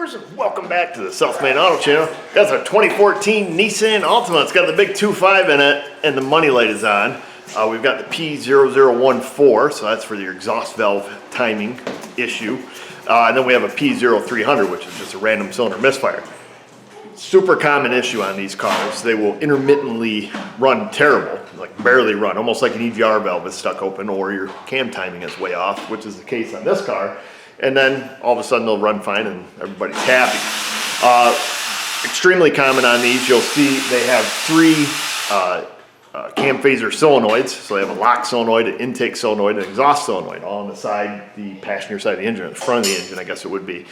viewers, welcome back to the Self-Made Auto Channel. That's our 2014 Nissan Altima. It's got the big 2.5 in it and the money light is on. We've got the P0014, so that's for your exhaust valve timing issue. And then we have a P0300, which is just a random cylinder misfire. Super common issue on these cars. They will intermittently run terrible, like barely run, almost like an EGR valve is stuck open or your cam timing is way off, which is the case on this car. And then all of a sudden they'll run fine and everybody's happy. Extremely common on these, you'll see they have three cam phaser solenoids. So they have a lock solenoid, an intake solenoid, and an exhaust solenoid, all on the side, the passenger side of the engine, or the front of the engine, I guess it would be.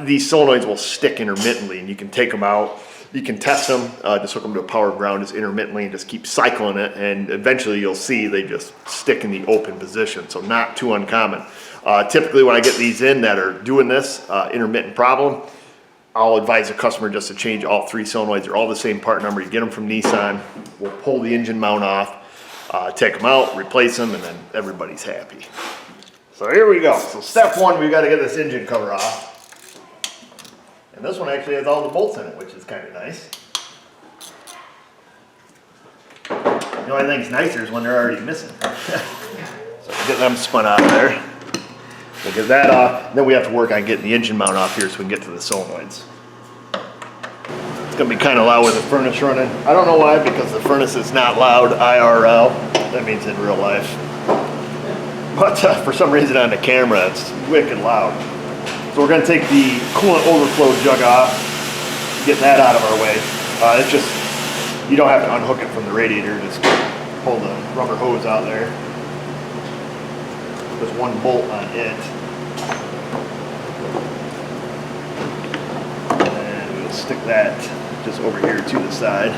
These solenoids will stick intermittently and you can take them out. You can test them, just hook them to a power ground just intermittently and just keep cycling it, and eventually you'll see they just stick in the open position, so not too uncommon. Typically when I get these in that are doing this intermittent problem, I'll advise the customer just to change all three solenoids. They're all the same part number. You get them from Nissan, we'll pull the engine mount off, take them out, replace them, and then everybody's happy. So here we go. So step one, we've got to get this engine cover off. And this one actually has all the bolts in it, which is kind of nice. The only thing's nicer is when they're already missing. So we'll get them spun out of there. We'll get that off. Then we have to work on getting the engine mount off here so we can get to the solenoids. It's going to be kind of loud with the furnace running. I don't know why, because the furnace is not loud IRL. That means in real life. But for some reason on the camera, it's wicked loud. So we're going to take the coolant overflow jug off, get that out of our way. It's just, you don't have to unhook it from the radiator, just pull the rubber hose out there. There's one bolt on it. And we'll stick that just over here to the side.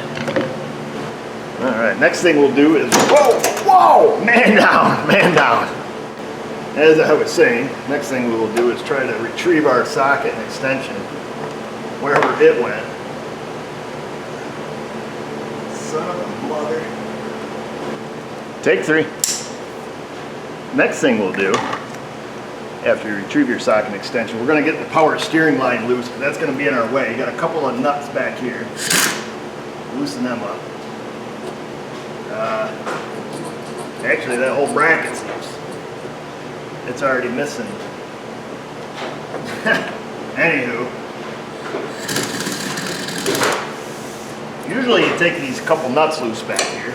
Alright, next thing we'll do is, whoa, man down, man down. As I was saying, next thing we will do is try to retrieve our socket and extension wherever it went. Son of a mother. Take three. Next thing we'll do, after you retrieve your socket and extension, we're going to get the power steering line loose, because that's going to be in our way. You got a couple of nuts back here. Loosen them up. Actually, that whole bracket's loose. It's already missing. Anywho, usually you take these couple nuts loose back here.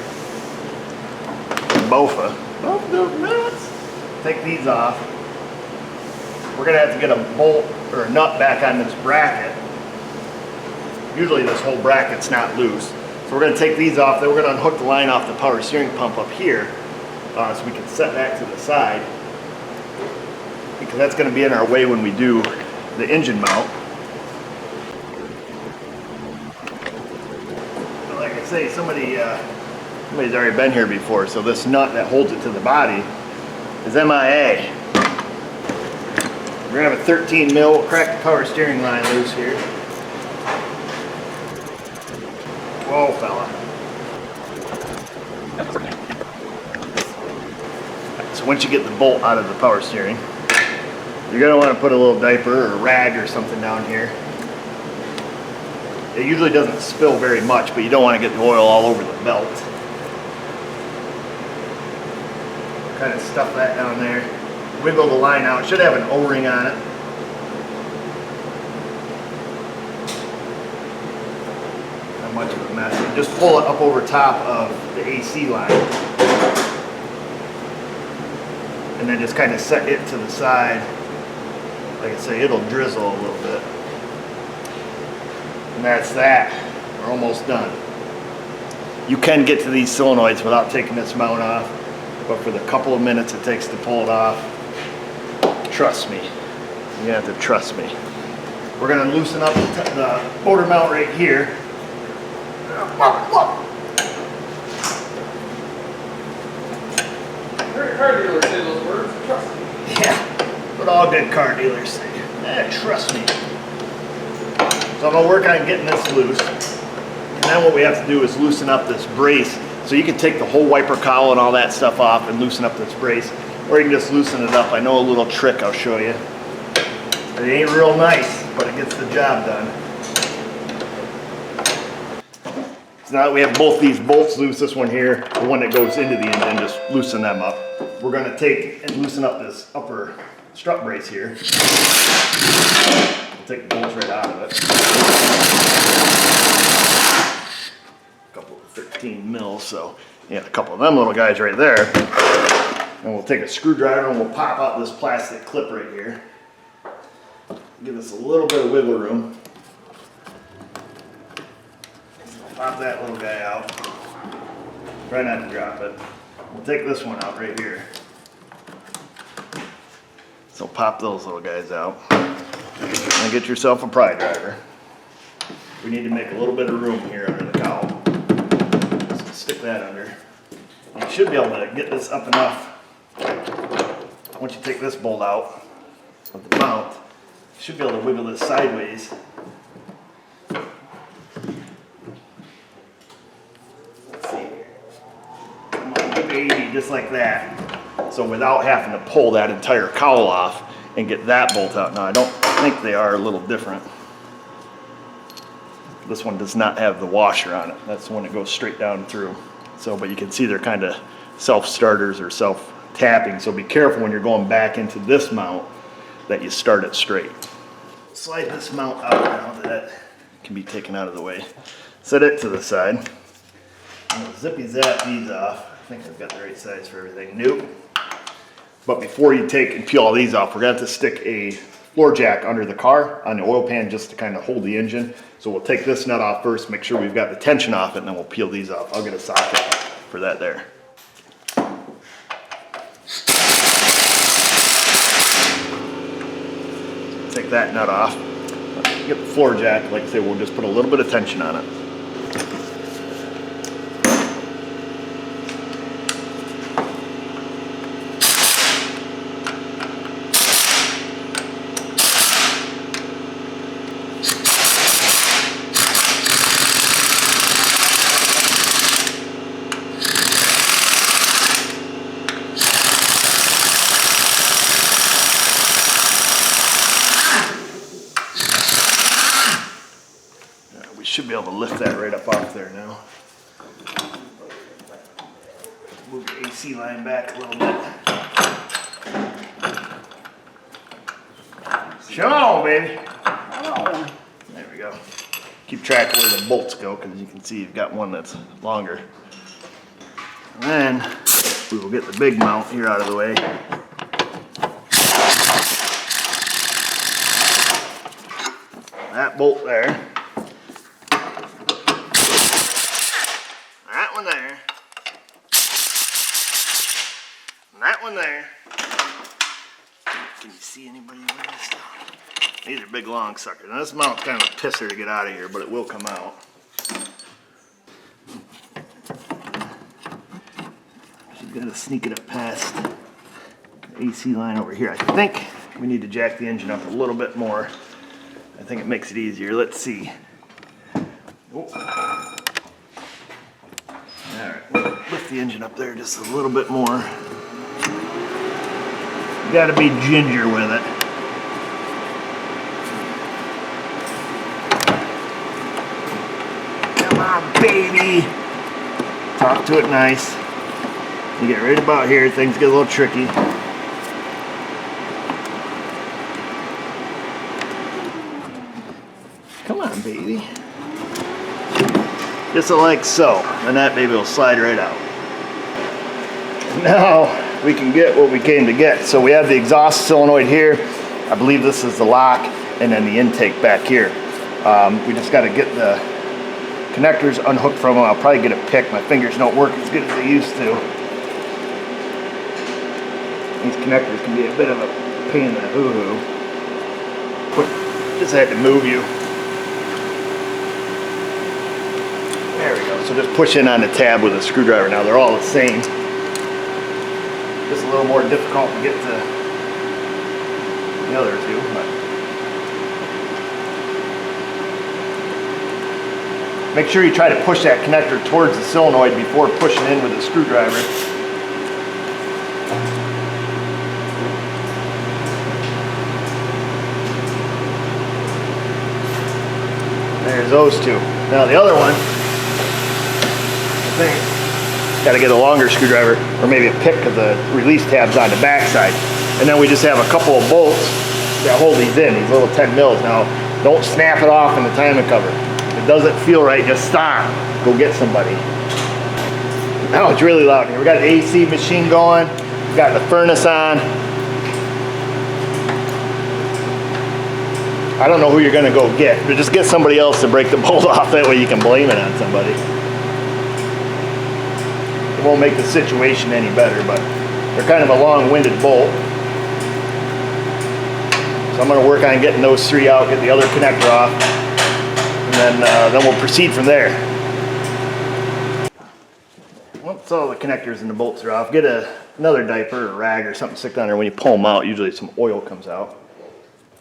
Both those nuts. Take these off. We're gonna have to get a bolt or a nut back on this bracket. Usually this whole bracket's not loose. So we're gonna take these off, then we're gonna unhook the line off the power steering pump up here, so we can set that to the side, because that's going to be in our way when we do the engine mount. But like I say, somebody's already been here before, so this nut that holds it to the body is MIA. We're going to have a 13 mil, we'll crack the power steering line loose here. Whoa, fella. So once you get the bolt out of the power steering, you're going to want to put a little diaper or a rag or something down here. It usually doesn't spill very much, but you don't want to get the oil all over the belt. Kind of stuff that down there. Wiggle the line out. It should have an O-ring on it. Not much of a mess. Just pull it up over top of the AC line. And then just kind of set it to the side. Like I say, it'll drizzle a little bit. And that's that. We're almost done. You can get to these solenoids without taking this mount off, but for the couple of minutes it takes to pull it off, trust me. You're gonna have to trust me. We're gonna loosen up the motor mount right here. Car dealers say those words, trust me. Yeah. But all good car dealers say, trust me. So I'm going to work on getting this loose. And then what we have to do is loosen up this brace. So you can take the whole wiper cowl and all that stuff off and loosen up this brace. Or you can just loosen it up. I know a little trick I'll show you. It ain't real nice, but it gets the job done. So now that we have both these bolts loose, this one here, the one that goes into the engine, just loosen them up. We're gonna take and loosen up this upper strut brace here. We'll take the bolts right out of it. A couple of 13 mils, so yeah, a couple of them little guys right there. And we'll take a screwdriver and we'll pop out this plastic clip right here. Give us a little bit of wiggle room. Pop that little guy out. Try not to drop it. We'll take this one out right here. So pop those little guys out. And get yourself a pry driver. We need to make a little bit of room here under the cowl. So stick that under. You should be able to get this up enough. Once you take this bolt out of the mount, you should be able to wiggle this sideways. Let's see here. Come on, baby, just like that. So without having to pull that entire cowl off and get that bolt out. Now I don't think they are a little different. This one does not have the washer on it. That's the one that goes straight down through. So, but you can see they're kind of self-starters or self-tapping. So be careful when you're going back into this mount that you start it straight. Slide this mount out now that can be taken out of the way. Set it to the side. Zippy zap these off. I think I've got the right size for everything. Nope. But before you take and peel all these off, we're going to have to stick a floor jack under the car on the oil pan just to kind of hold the engine. So we'll take this nut off first, make sure we've got the tension off it, and then we'll peel these off. I'll get a socket for that there. Take that nut off. Get the floor jack, like I say, we'll just put a little bit of tension on it. Should be able to lift that right up off there now. Move the AC line back a little bit. Come on, baby. There we go. Keep track of where the bolts go, because you can see you've got one that's longer. And then we will get the big mount here out of the way. That bolt there. That one there. And that one there. Can you see anybody with this stuff? These are big long suckers. Now this mount's kind of a pisser to get out of here, but it will come out. She's got to sneak it up past the AC line over here. I think we need to jack the engine up a little bit more. I think it makes it easier. Let's see. Oh. Alright, we'll lift the engine up there just a little bit more. You gotta be ginger with it. Come on, baby! Talk to it nice. You get right about here, things get a little tricky. Come on, baby. Just like so, and that baby will slide right out. Now we can get what we came to get. So we have the exhaust solenoid here. I believe this is the lock, and then the intake back here. We just got to get the connectors unhooked from them. I'll probably get a pick. My fingers don't work as good as they used to. These connectors can be a bit of a pain in the hoo-hoo. Just had to move you. There we go. So just push in on the tab with a screwdriver. Now they're all the same. Just a little more difficult to get to the other two. But make sure you try to push that connector towards the solenoid before pushing in with the screwdriver. There's those two. Now the other one, I think, got to get a longer screwdriver or maybe a pick of the release tabs on the back side. And then we just have a couple of bolts that hold these in, these little 10 mils. Now, don't snap it off in the timing cover. If it doesn't feel right, just stop. Go get somebody. Now it's really loud here. We got an AC machine going. We got the furnace on. I don't know who you're gonna go get, but just get somebody else to break the bolt off. That way you can blame it on somebody. It won't make the situation any better, but they're kind of a long-winded bolt. So I'm gonna work on getting those three out, get the other connector off, and then we'll proceed from there. Once all the connectors and the bolts are off, get another diaper or rag or something stick down there. When you pull them out, usually some oil comes out.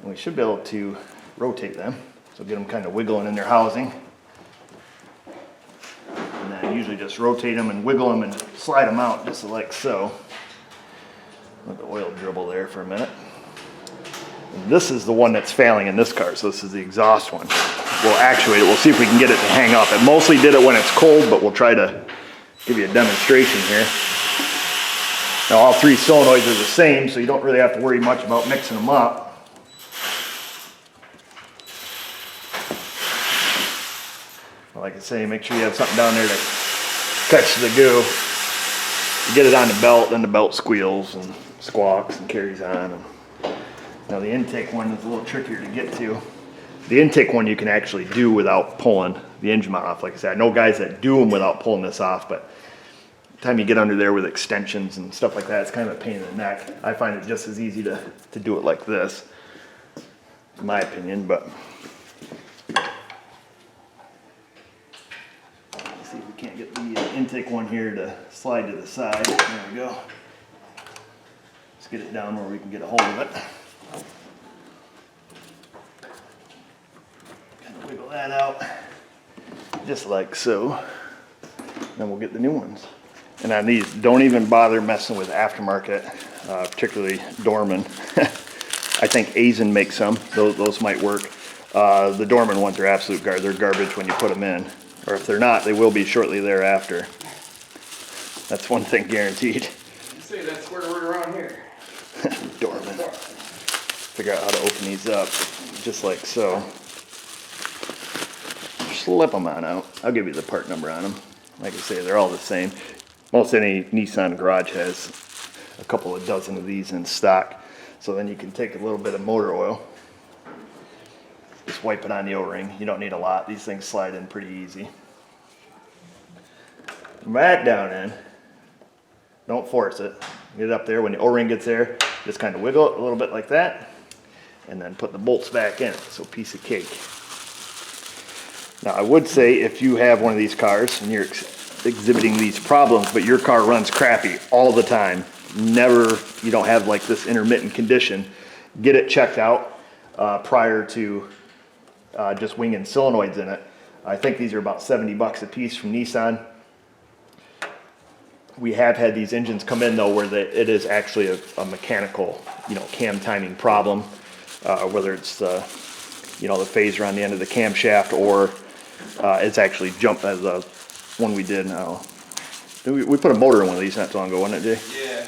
And we should be able to rotate them. So get them kind of wiggling in their housing. And then usually just rotate them and wiggle them and slide them out just like so. Let the oil dribble there for a minute. And this is the one that's failing in this car, so this is the exhaust one. We'll actuate it, we'll see if we can get it to hang up. It mostly did it when it's cold, but we'll try to give you a demonstration here. Now all three solenoids are the same, so you don't really have to worry much about mixing them up. Like I say, make sure you have something down there to catch the goo. You get it on the belt, then the belt squeals and squawks and carries on. Now the intake one is a little trickier to get to. The intake one you can actually do without pulling the engine mount off. Like I said, I know guys that do them without pulling this off, but the time you get under there with extensions and stuff like that, it's kind of a pain in the neck. I find it just as easy to do it like this, in my opinion, but let's see if we can't get the intake one here to slide to the side. There we go. Let's get it down where we can get a hold of it. Kind of wiggle that out, just like so. Then we'll get the new ones. And on these, don't even bother messing with aftermarket, particularly Dorman. I think Aisin makes some. Those might work. The Dorman ones are absolute garbage. They're garbage when you put them in. Or if they're not, they will be shortly thereafter. That's one thing guaranteed. You say that swear word around here. Dorman. Figure out how to open these up, just like so. Slip them on out. I'll give you the part number on them. Like I say, they're all the same. Most any Nissan garage has a couple of dozen of these in stock. So then you can take a little bit of motor oil, just wipe it on the O-ring. You don't need a lot. These things slide in pretty easy. Back down in. Don't force it. Get it up there. When the O-ring gets there, just kind of wiggle it a little bit like that, and then put the bolts back in. So piece of cake. Now I would say if you have one of these cars and you're exhibiting these problems, but your car runs crappy all the time, you don't have like this intermittent condition, get it checked out prior to just winging solenoids in it. I think these are about 70 bucks a piece from Nissan. We have had these engines come in though where it is actually a mechanical, cam timing problem, whether it's the phaser on the end of the camshaft or it's actually jumped as a one we did now. We put a motor in one of these not too long ago, wasn't it, Jay? Yeah.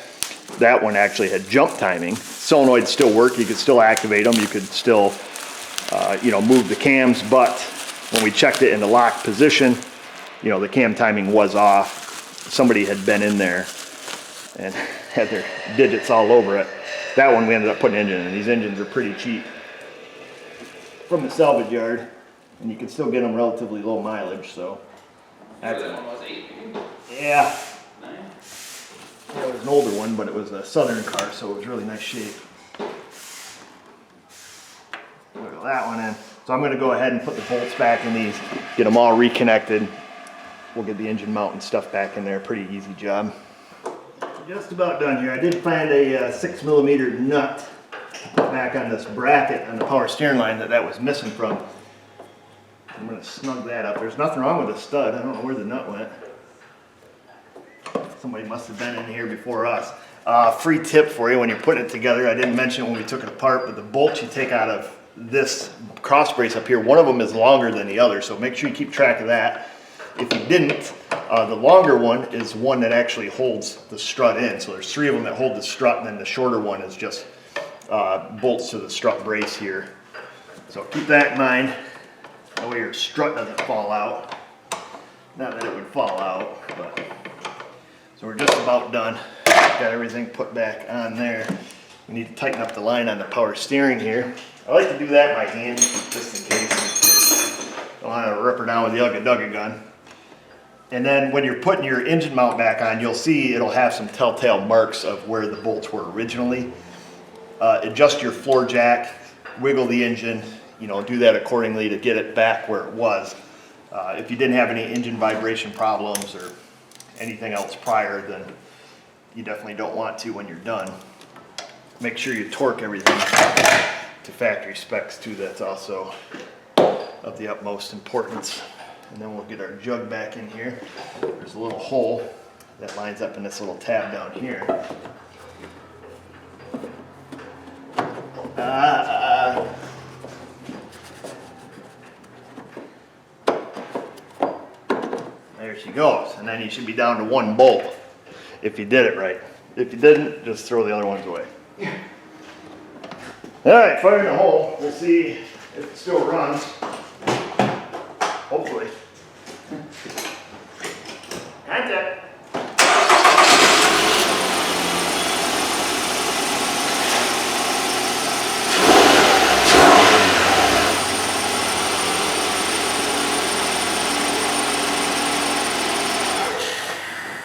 That one actually had jump timing. Solenoids still work. You could still activate them. You could still, move the cams. But when we checked it in the lock position, the cam timing was off. Somebody had been in there and had their digits all over it. That one we ended up putting an engine in. These engines are pretty cheap from the salvage yard, and you can still get them relatively low mileage. So That one was 8. yeah. 9. Yeah, it was an older one, but it was a Southern car, so it was really nice shape. Wiggle that one in. So I'm going to go ahead and put the bolts back in these, get them all reconnected. We'll get the engine mount and stuff back in there. Pretty easy job. Just about done here. I did find a 6mm nut to put back on this bracket on the power steering line that was missing from. I'm going to snug that up. There's nothing wrong with the stud. I don't know where the nut went. Somebody must have been in here before us. Free tip for you when you're putting it together. I didn't mention it when we took it apart, but the bolts you take out of this cross brace up here, one of them is longer than the other, so make sure you keep track of that. If you didn't, the longer one is one that actually holds the strut in. So there's 3 of them that hold the strut, and then the shorter one is just bolts to the strut brace here. So keep that in mind. That way your strut doesn't fall out. Not that it would fall out, but. So we're just about done. Got everything put back on there. We need to tighten up the line on the power steering here. I like to do that by hand, just in case. Don't want to rip her down with the Ugga Dugga gun. And then when you're putting your engine mount back on, you'll see it'll have some telltale marks of where the bolts were originally. Adjust your floor jack, wiggle the engine, you know, do that accordingly to get it back where it was. If you didn't have any engine vibration problems or anything else prior, then you definitely don't want to when you're done. Make sure you torque everything to factory specs too. That's also of the utmost importance. And then we'll get our jug back in here. There's a little hole that lines up in this little tab down here. There she goes. And then you should be down to 1 bolt if you did it right. If you didn't, just throw the other ones away. All right, fire in the hole. We'll see if it still runs. Hopefully. Contact.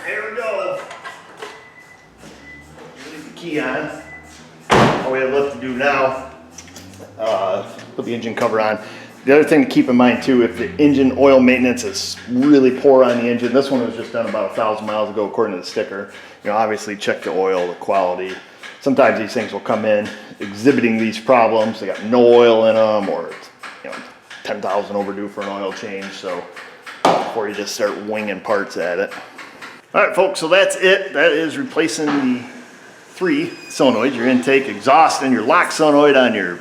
There we go. Leave the key on. All we have left to do now, put the engine cover on. The other thing to keep in mind too, if the engine oil maintenance is really poor on the engine, this one was just done about 1,000 miles ago according to the sticker. You know, obviously check the oil, the quality. Sometimes these things will come in exhibiting these problems. They got no oil in them, or it's, you know, 10,000 overdue for an oil change. So before you just start winging parts at it. All right, folks. So that's it. That is replacing the 3 solenoids: your intake, exhaust, and your lock solenoid on your,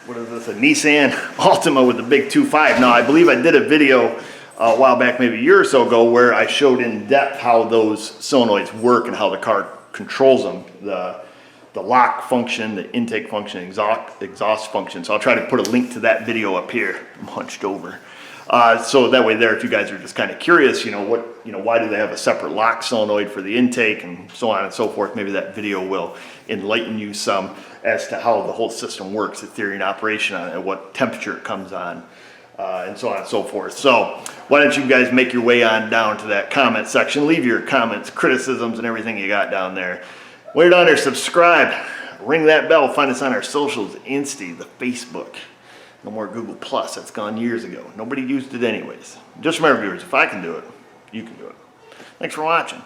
what is this, a Nissan Altima with the big 2.5. Now, I believe I did a video a while back, maybe a year or so ago, where I showed in depth how those solenoids work and how the car controls them. The lock function, the intake function, exhaust function. So I'll try to put a link to that video up here. I'm hunched over. So that way there, if you guys are just kind of curious, why do they have a separate lock solenoid for the intake and so on and so forth, maybe that video will enlighten you some as to how the whole system works, the theory and operation on it, and what temperature it comes on, and so on and so forth. So why don't you guys make your way on down to that comment section, leave your comments, criticisms, and everything you got down there. When you're down there, subscribe, ring that bell, find us on our socials, Insta, the Facebook. No more Google Plus, that's gone years ago. Nobody used it anyways. Just remember, viewers, if I can do it, you can do it. Thanks for watching.